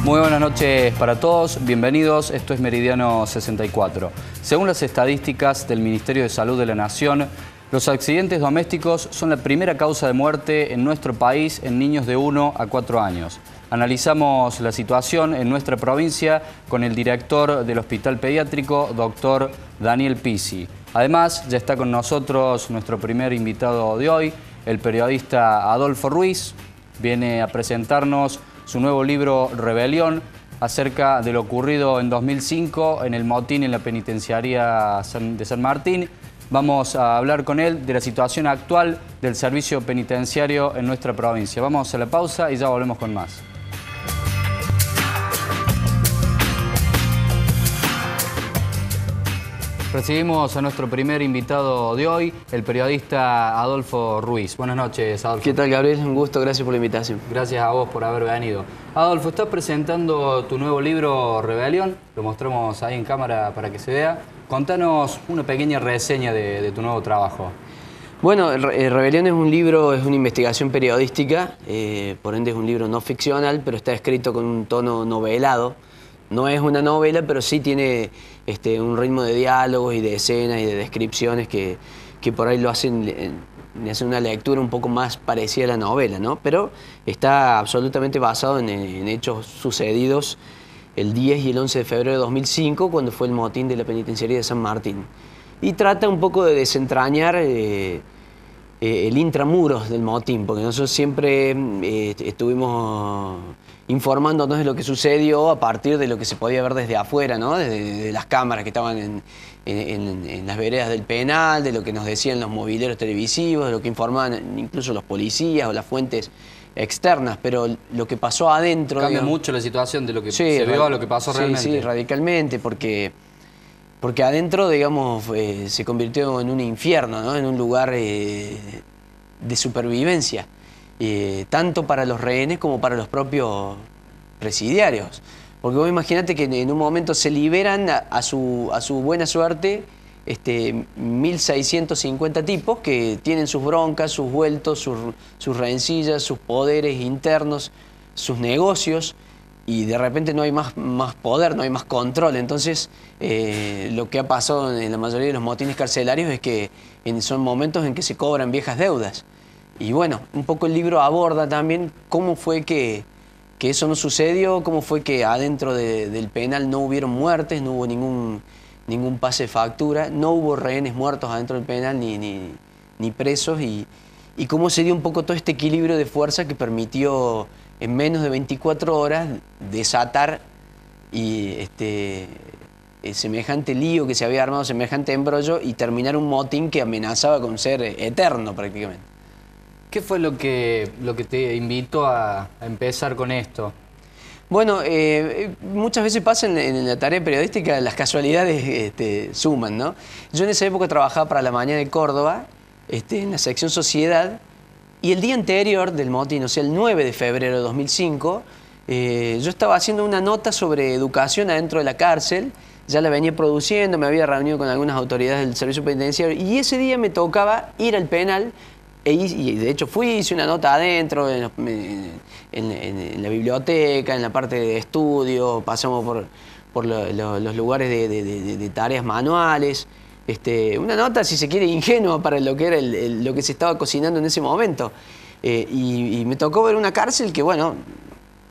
Muy buenas noches para todos, bienvenidos, esto es Meridiano 64. Según las estadísticas del Ministerio de Salud de la Nación, los accidentes domésticos son la primera causa de muerte en nuestro país en niños de 1 a 4 años. Analizamos la situación en nuestra provincia con el director del Hospital Pediátrico, doctor Daniel Pizzi. Además, ya está con nosotros nuestro primer invitado de hoy, el periodista Adolfo Ruiz. Viene a presentarnos su nuevo libro Rebelión, acerca de lo ocurrido en 2005 en el motín en la penitenciaría de San Martín. Vamos a hablar con él de la situación actual del servicio penitenciario en nuestra provincia. Vamos a la pausa y ya volvemos con más. Recibimos a nuestro primer invitado de hoy, el periodista Adolfo Ruiz. Buenas noches, Adolfo. ¿Qué tal, Gabriel? Un gusto, gracias por la invitación. Gracias a vos por haber venido. Adolfo, estás presentando tu nuevo libro Rebelión, lo mostramos ahí en cámara para que se vea. Contanos una pequeña reseña de tu nuevo trabajo. Bueno, Rebelión es un libro, es una investigación periodística, por ende es un libro no ficcional, pero está escrito con un tono novelado. No es una novela, pero sí tiene un ritmo de diálogos y de escenas y de descripciones que por ahí le hacen una lectura un poco más parecida a la novela, ¿no? Pero está absolutamente basado en hechos sucedidos el 10 y el 11 de febrero de 2005, cuando fue el motín de la penitenciaría de San Martín. Y trata un poco de desentrañar el intramuros del motín, porque nosotros siempre estuvimos informándonos de lo que sucedió a partir de lo que se podía ver desde afuera, ¿no? Desde las cámaras que estaban en las veredas del penal, de lo que nos decían los mobileros televisivos, de lo que informaban incluso los policías o las fuentes externas, pero lo que pasó adentro... Cambia mucho la situación de lo que se vio a lo que pasó realmente. Sí, radicalmente, porque adentro, digamos, se convirtió en un infierno, ¿no? En un lugar de supervivencia. Tanto para los rehenes como para los propios presidiarios. Porque vos imagínate que en un momento se liberan a su buena suerte 1.650 tipos que tienen sus broncas, sus vueltos, sus rencillas, sus poderes internos, sus negocios, y de repente no hay más poder, no hay más control. Entonces lo que ha pasado en la mayoría de los motines carcelarios es que son momentos en que se cobran viejas deudas. Y bueno, un poco el libro aborda también cómo fue que eso no sucedió, cómo fue que adentro del penal no hubieron muertes, no hubo ningún pase de factura, no hubo rehenes muertos adentro del penal ni presos, y cómo se dio un poco todo este equilibrio de fuerza que permitió en menos de 24 horas desatar semejante lío que se había armado, semejante embrollo, y terminar un motín que amenazaba con ser eterno prácticamente. ¿Qué fue lo que te invitó a empezar con esto? Bueno, muchas veces pasa en la tarea periodística, las casualidades suman, ¿no? Yo en esa época trabajaba para La Mañana de Córdoba, en la sección Sociedad, y el día anterior del motín, o sea, el 9 de febrero de 2005, yo estaba haciendo una nota sobre educación adentro de la cárcel, ya la venía produciendo, me había reunido con algunas autoridades del servicio penitenciario, y ese día me tocaba ir al penal. Y de hecho hice una nota adentro, en la biblioteca, en la parte de estudio, pasamos por los lugares de tareas manuales. Una nota, si se quiere, ingenua para lo que era lo que se estaba cocinando en ese momento. Y me tocó ver una cárcel que, bueno,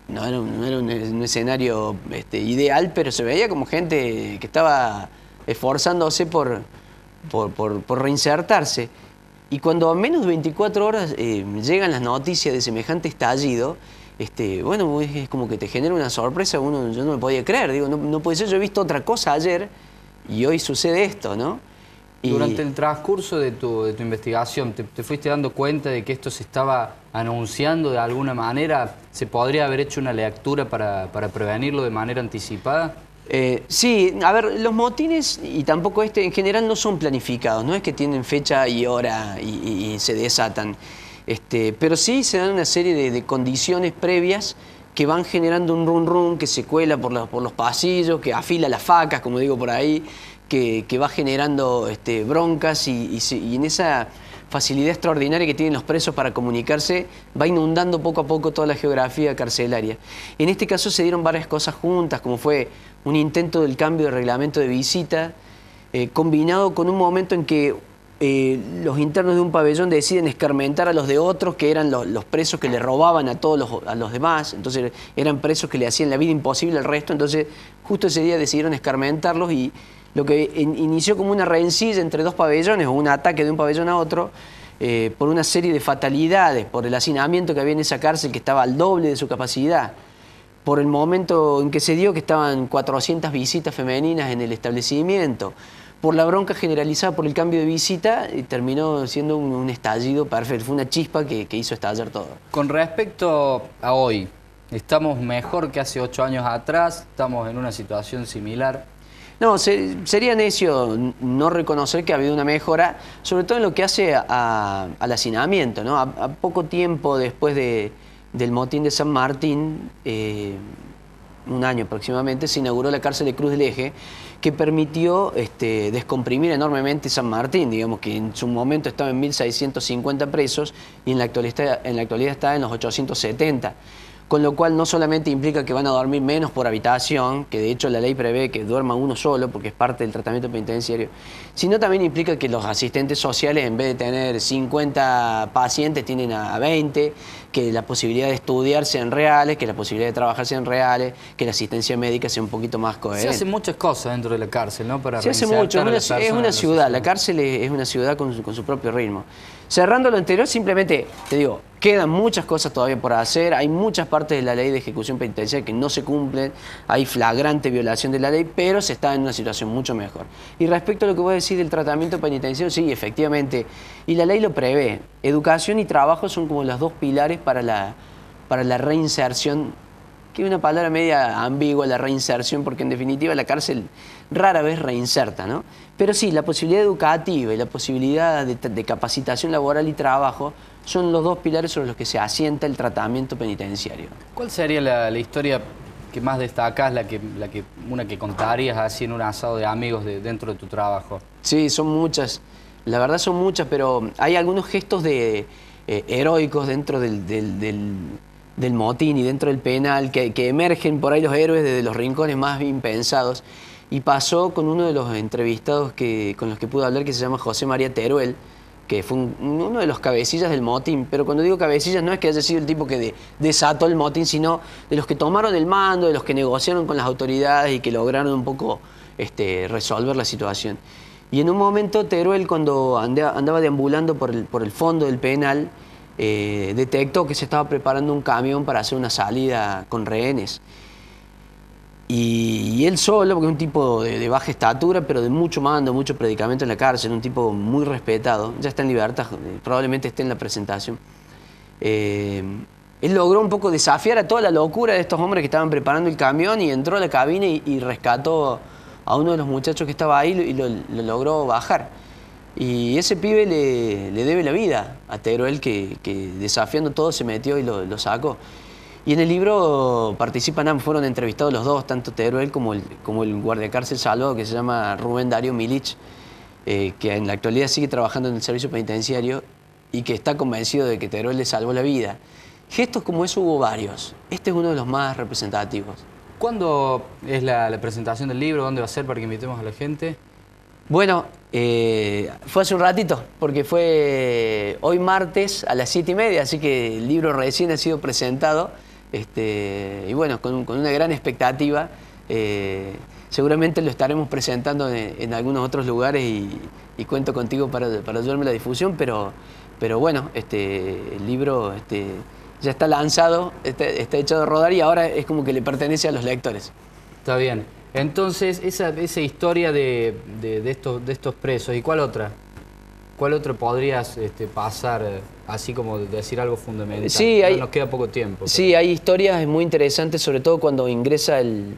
no era un escenario ideal, pero se veía como gente que estaba esforzándose por reinsertarse. Y cuando a menos de 24 horas llegan las noticias de semejante estallido, bueno, es como que te genera una sorpresa. Yo no me podía creer, digo, no puede ser, yo he visto otra cosa ayer y hoy sucede esto, ¿no? Durante el transcurso de tu investigación, ¿te fuiste dando cuenta de que esto se estaba anunciando de alguna manera? ¿Se podría haber hecho una lectura para prevenirlo de manera anticipada? Sí, a ver, los motines, y tampoco en general no son planificados, no es que tienen fecha y hora y se desatan, pero sí se dan una serie de condiciones previas que van generando un run run que se cuela por los pasillos, que afila las facas, como digo por ahí, que va generando broncas y en esa facilidad extraordinaria que tienen los presos para comunicarse, va inundando poco a poco toda la geografía carcelaria. En este caso se dieron varias cosas juntas, como fue un intento del cambio de reglamento de visita, combinado con un momento en que los internos de un pabellón deciden escarmentar a los de otros, que eran los presos que le robaban a todos a los demás. Entonces eran presos que le hacían la vida imposible al resto. Entonces justo ese día decidieron escarmentarlos, y lo que inició como una rencilla entre dos pabellones o un ataque de un pabellón a otro, por una serie de fatalidades, por el hacinamiento que había en esa cárcel que estaba al doble de su capacidad, por el momento en que se dio que estaban 400 visitas femeninas en el establecimiento, por la bronca generalizada por el cambio de visita, y terminó siendo un estallido perfecto. Fue una chispa que hizo estallar todo. Con respecto a hoy, ¿estamos mejor que hace 8 años atrás? ¿Estamos en una situación similar? No, sería necio no reconocer que ha habido una mejora, sobre todo en lo que hace al hacinamiento, ¿no? A poco tiempo después del motín de San Martín, un año aproximadamente, se inauguró la cárcel de Cruz del Eje, que permitió descomprimir enormemente San Martín, digamos que en su momento estaba en 1.650 presos y en la actualidad está en los 870. Con lo cual no solamente implica que van a dormir menos por habitación, que de hecho la ley prevé que duerma uno solo porque es parte del tratamiento penitenciario, sino también implica que los asistentes sociales, en vez de tener 50 pacientes, tienen a 20, que la posibilidad de estudiar sean reales, que la posibilidad de trabajar sean reales, que la asistencia médica sea un poquito más coherente. Se hacen muchas cosas dentro de la cárcel, ¿no? Para se hace mucho, es una ciudad, la cárcel es una ciudad con su propio ritmo. Cerrando lo anterior, simplemente te digo, quedan muchas cosas todavía por hacer, hay muchas partes de la ley de ejecución penitenciaria que no se cumplen, hay flagrante violación de la ley, pero se está en una situación mucho mejor. Y respecto a lo que voy a decir del tratamiento penitenciario, sí, efectivamente, y la ley lo prevé, educación y trabajo son como los dos pilares para la reinserción, que es una palabra media ambigua, la reinserción, porque en definitiva la cárcel rara vez reinserta, ¿no? Pero sí, la posibilidad educativa y la posibilidad de capacitación laboral y trabajo son los dos pilares sobre los que se asienta el tratamiento penitenciario. ¿Cuál sería la historia que más destacás, una que contarías así en un asado de amigos dentro de tu trabajo? Sí, son muchas, la verdad son muchas, pero hay algunos gestos heroicos dentro del motín y dentro del penal que emergen por ahí los héroes desde los rincones más impensados. Y pasó con uno de los entrevistados con los que pude hablar, que se llama José María Teruel, que fue uno de los cabecillas del motín. Pero cuando digo cabecillas no es que haya sido el tipo que desató el motín, sino de los que tomaron el mando, de los que negociaron con las autoridades y que lograron un poco resolver la situación. Y en un momento Teruel, cuando andaba deambulando por el fondo del penal, detectó que se estaba preparando un camión para hacer una salida con rehenes. Y él solo, porque es un tipo de baja estatura, pero de mucho mando, mucho predicamento en la cárcel, un tipo muy respetado, ya está en libertad, probablemente esté en la presentación. Él logró un poco desafiar a toda la locura de estos hombres que estaban preparando el camión y entró a la cabina y rescató a uno de los muchachos que estaba ahí y lo logró bajar. Y ese pibe le debe la vida a Teruel, que desafiando todo se metió y lo sacó. Y en el libro fueron entrevistados los dos, tanto Teruel como el guardiacárcel salvado, que se llama Rubén Darío Milich, que en la actualidad sigue trabajando en el servicio penitenciario y que está convencido de que Teruel le salvó la vida. Gestos como eso hubo varios. Este es uno de los más representativos. ¿Cuándo es la presentación del libro? ¿Dónde va a ser para que invitemos a la gente? Bueno, fue hace un ratito, porque fue hoy martes a las 7:30, así que el libro recién ha sido presentado. Y bueno, con una gran expectativa, seguramente lo estaremos presentando en algunos otros lugares y cuento contigo para ayudarme a la difusión, pero bueno, el libro ya está lanzado, está echado a rodar y ahora es como que le pertenece a los lectores. Está bien. Entonces, esa historia de estos presos, ¿y cuál otra? ¿Cuál otro podrías pasar, así como decir algo fundamental? Sí, nos queda poco tiempo. Sí, hay historias muy interesantes, sobre todo cuando ingresa el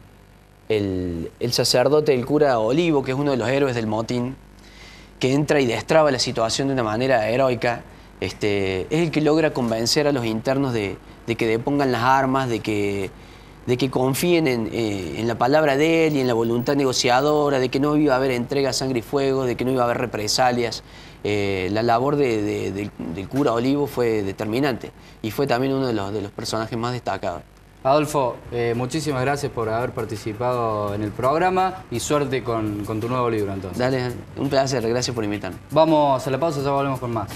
sacerdote, el cura Olivo, que es uno de los héroes del motín, que entra y destraba la situación de una manera heroica. Es el que logra convencer a los internos de que depongan las armas, de que de que confíen en la palabra de él y en la voluntad negociadora, de que no iba a haber entrega a sangre y fuego, de que no iba a haber represalias. La labor del cura Olivo fue determinante y fue también uno de los personajes más destacados. Adolfo, muchísimas gracias por haber participado en el programa y suerte con tu nuevo libro entonces. Dale, un placer, gracias por invitarme. Vamos a la pausa, ya volvemos con más.